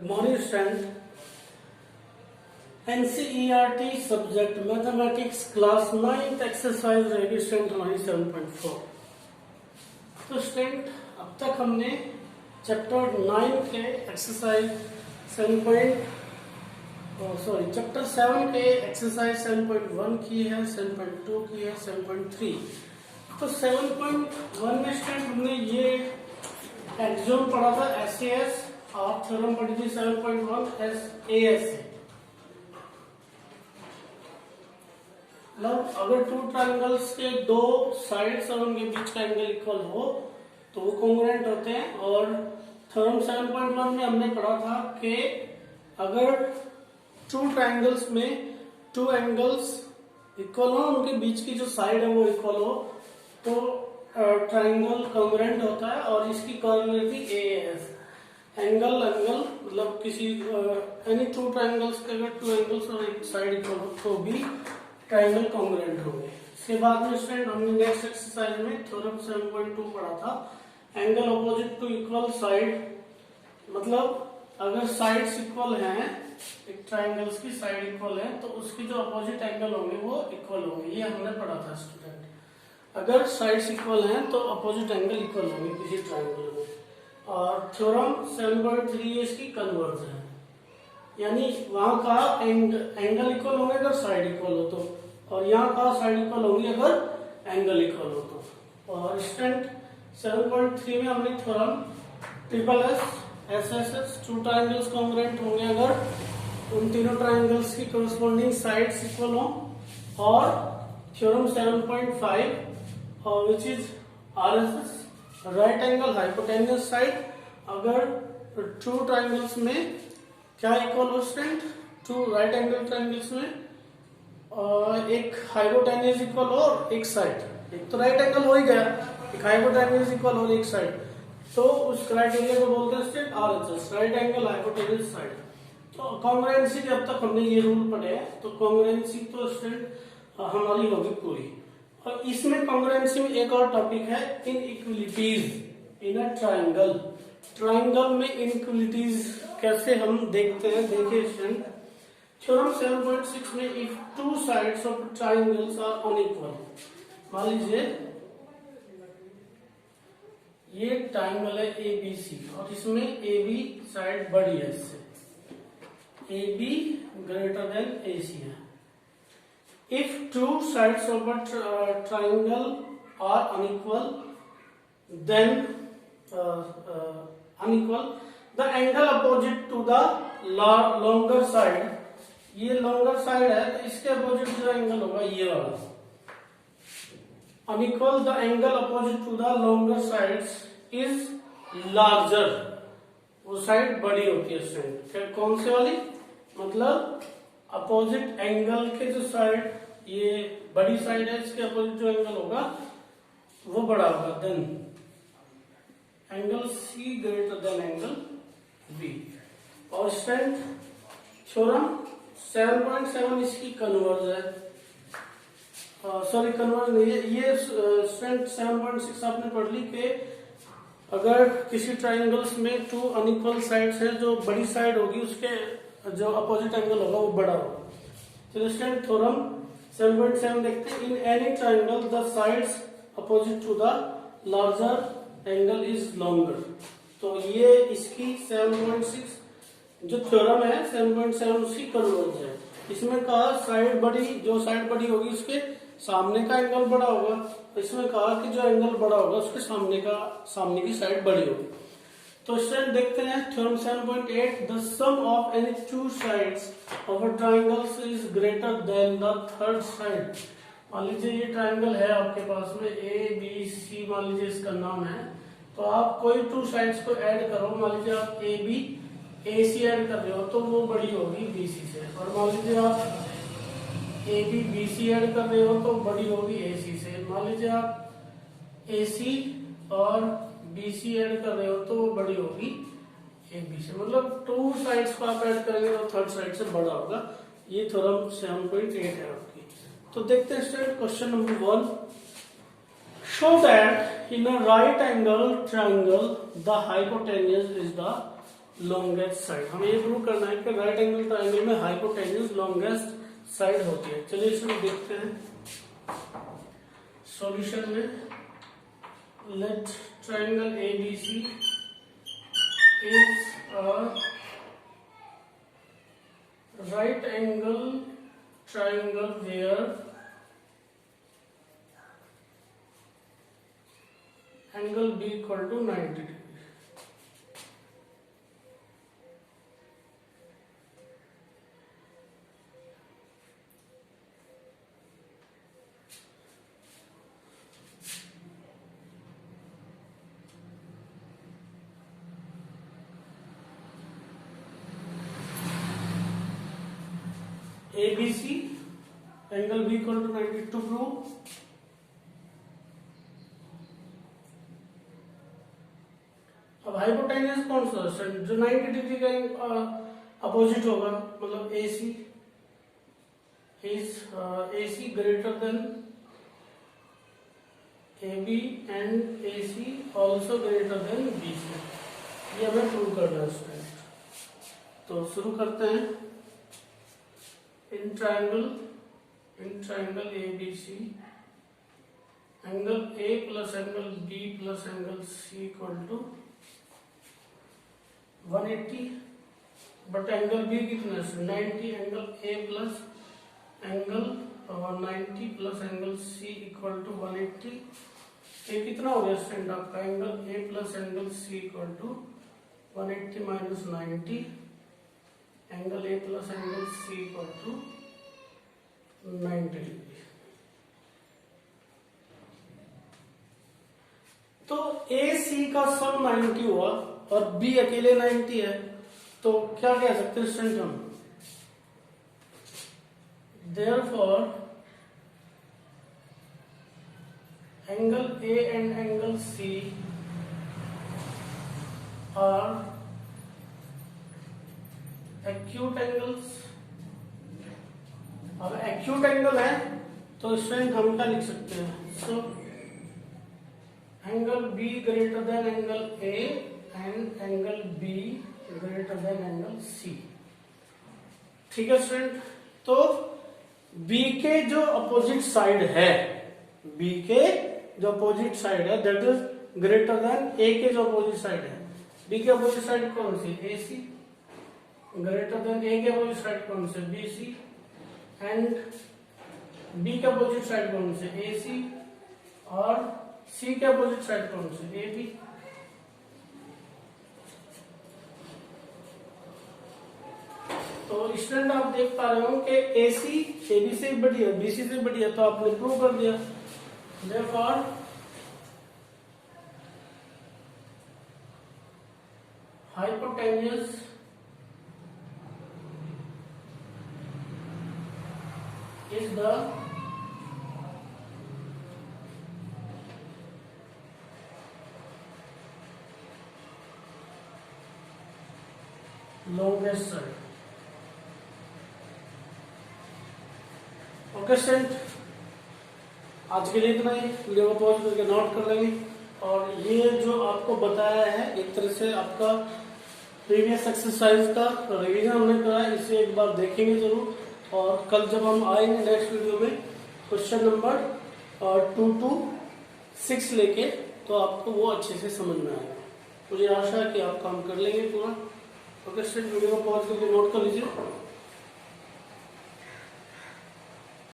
Morning student, NCERT subject mathematics class 9th exercise ready student हमारी 7.4। तो student अब तक हमने चैप्टर 9 के एक्सरसाइज 7 के एक्सरसाइज 7.1 की है, 7.2 की है, 7.3। तो 7.1 में स्टूडेंट हमने ये एक्सोम पढ़ा था एसएएस और थ्योरम पढ़ी थी 7.1 एएस से। मतलब अगर टू ट्रायंगल्स के दो साइड्स और उनके बीच का एंगल इक्वल हो तो वो कॉन्ग्रुएंट होते हैं। और थ्योरम 7.1 में हमने पढ़ा था कि अगर टू ट्रायंगल्स में टू एंगल्स इक्वल हो, उनके बीच की जो साइड है वो इक्वल हो तो ट्रायंगल कॉन्ग्रुएंट होता है। और इसकी कोऑर्डिनेट थी एएस, एंगल मतलब किसी एनी टू ट्रायंगल्स के अगर टू एंगल्स और एक साइड इक्वल हो तो भी ट्रायंगल कॉन्ग्रुएंट होंगे। इसके बाद में स्टूडेंट हमने नेक्स्ट एक्सरसाइज में थ्योरम 7.2 पढ़ा था angle opposite to equal side. मतलब अगर साइड्स इक्वल हैं, एक ट्रायंगल्स की साइड इक्वल है तो उसकी जो अपोजिट एंगल होंगे वो इक्वल होंगे। ये हमने पढ़ा था स्टूडेंट, अगर साइड्स इक्वल हैं तो अपोजिट एंगल इक्वल होंगे किसी ट्रायंगल में। और थ्योरम 7.3 इसकी कन्वर्ज है, यानी वहां का एंगल इक्वल होंगे अगर साइड इक्वल हो तो, और यहाँ का साइड इक्वल होंगी अगर एंगल इक्वल हो तो। और स्टूडेंट 7.3 में हमने theorem triple S S two triangles congruent होंगे अगर उन तीनों ट्रायंगल्स की कोरस्पॉन्डिंग साइड्स इक्वल हो। और theorem 7.5 which is RHS right angle hypotenuse side, अगर टू ट्रायंगल्स में क्या इक्वल हो student, two right angle triangles में एक हाइपोटेन्यूस इक्वल हो और एक साइड, एक तो राइट एंगल हो ही गया, एक हाइपोटेन्यूस इक्वल हो एक साइड, तो उस क्राइटेरिया को बोलते हैं student RHS right angle hypotenuse side. तो कॉन्ग्रुएंसी के अब तक हमने ये रूल पढ़े हैं, तो कॉन्ग्रुएंसी तो स्टूडेंट हमारी होगी पूरी। और इसमें कॉन्ग्रुएंसी में एक और टॉपिक है inequalities in a triangle. Triangle में इनइक्वलिटीज कैसे हम देखते हैं, देखिए स्टूडेंट थ्योरम 7.6 में if two sides of triangles are unequal, मान लीजिए ये ट्रायंगल है एबीसी और इसमें एबी साइड बड़ी है इससे, एबी ग्रेटर देन एसी है। If two sides of a triangle are unequal, then the angle opposite to the longer side, ये longer side है तो इसके opposite जो angle होगा ये वाला, unequal the angle opposite to the longer sides is larger, वो साइड बड़ी होती है स्टूडेंट। फिर कौन से वाली, मतलब अपोजिट एंगल के जो साइड, ये बड़ी साइड है, इसके अपोजिट जो एंगल होगा वो बड़ा होगा, then angle C greater than angle B. और स्टूडेंट थ्योरम 7.7 इसकी कन्वर्ज है, सॉरी कन्वर्ज नहीं है, ये स्टूडेंट 7.6 आपने पढ़ ली कि अगर किसी ट्रायंगल्स में टू अनइक्वल साइड्स है, जो बड़ी साइड होगी उसके जो अपोजिट एंगल होगा वो बड़ा होगा। तो स्टूडेंट थ्योरम 7.7 देखते हैं, in any triangle the sides opposite to the larger angle is longer. तो ये इसकी 7.6 जो थ्योरम है 7.7 उसकी कन्वर्ज है। इसमें कहा साइड बड़ी, जो साइड बड़ी होगी उसके सामने का एंगल बड़ा होगा, इसमें कहा कि जो एंगल बड़ा होगा उसके सामने की साइड बड़ी होगी। तो स्टूडेंट देखते हैं theorem 7.8, the sum of any two sides of a triangle is greater than the third side. मान लीजिए ये ट्रायंगल है आपके पास में ए बी सी, मान लीजिए इसका नाम है, तो आप कोई टू साइड्स को ऐड करो, मान लीजिए आप A B A C add कर रहे हो तो वो बड़ी होगी बी सी से। और मान लीजिए आप A B B C add कर रहे हो तो बड़ी होगी ए सी से। मान लीजिए आप ए सी और बी सी ऐड कर रहे हो तो वो बड़ी होगी ए बी से। मतलब टू साइड्स को आप ऐड करेंगे तो थर्ड साइड से बड़ा होगा। ये थ्योरम 7.8 है आपकी। तो देखते हैं student question number 1, show that in a right angle triangle the hypotenuse is the longest side. हमें ये प्रूव करना है कि राइट एंगल ट्रायंगल में हाइपोटेन्यूज लॉन्गेस्ट साइड होती है। चलिए इसमें देखते हैं सॉल्यूशन में। Let triangle ABC is a right angle triangle where angle B equal to 90 degree. ABC angle B equal to 90 to prove अब हाइपोटेन्यूज कौन सा जो 90 डिग्री का अपोजिट होगा, मतलब AC is AC greater than AB and AC also greater than BC। ये हमें prove करना है स्टूडेंट। तो शुरू करते हैं। In triangle ABC angle A plus angle B plus angle C equal to 180, but angle B कितना है 90, angle A plus angle 90 plus angle C equal to 180। ये कितना हो गया स्टूडेंट आपका angle A plus angle C equal to 180 minus 90, angle A plus angle C equal to 90 degree. तो AC का सब 90 हुआ और B अकेले 90 है, तो क्या कह सकते हैं स्टूडेंट हम, therefore angle A and angle C are acute angles। अब एक्यूट एंगल है तो स्टूडेंट हम क्या लिख सकते हैं, so angle B greater than angle A and angle B greater than angle C। ठीक है स्टूडेंट। तो B के जो अपोजिट साइड है, B के जो अपोजिट साइड है that is greater then A के जो अपोजिट साइड है। B के अपोजिट साइड कौन सी AC, ग्रेटर देन A के अपोजिट साइड कौन से BC, एंड B के अपोजिट साइड कौन से AC, और C के अपोजिट साइड कौन से AB। तो स्टूडेंट आप देख पा रहे हो कि AC AB से बड़ी है, BC से बड़ी है, तो आपने प्रूव कर दिया। Therefore hypotenuse is the longest side। Okay student, आज के लिए इतना ही। वीडियो को पॉज करके नोट कर लेंगे। और ये जो आपको बताया है एक तरह से आपका प्रीवियस एक्सरसाइज का रिवीजन हमने करा है, इसे एक बार देखेंगे जरूर। और कल जब हम आएंगे नेक्स्ट वीडियो में क्वेश्चन नंबर 2 to 6 लेके, तो आपको वो अच्छे से समझ में आएगा। मुझे आशा है कि आप काम कर लेंगे पूरा। ओके स्टूडेंट, वीडियो को पॉज करके नोट कर लीजिए।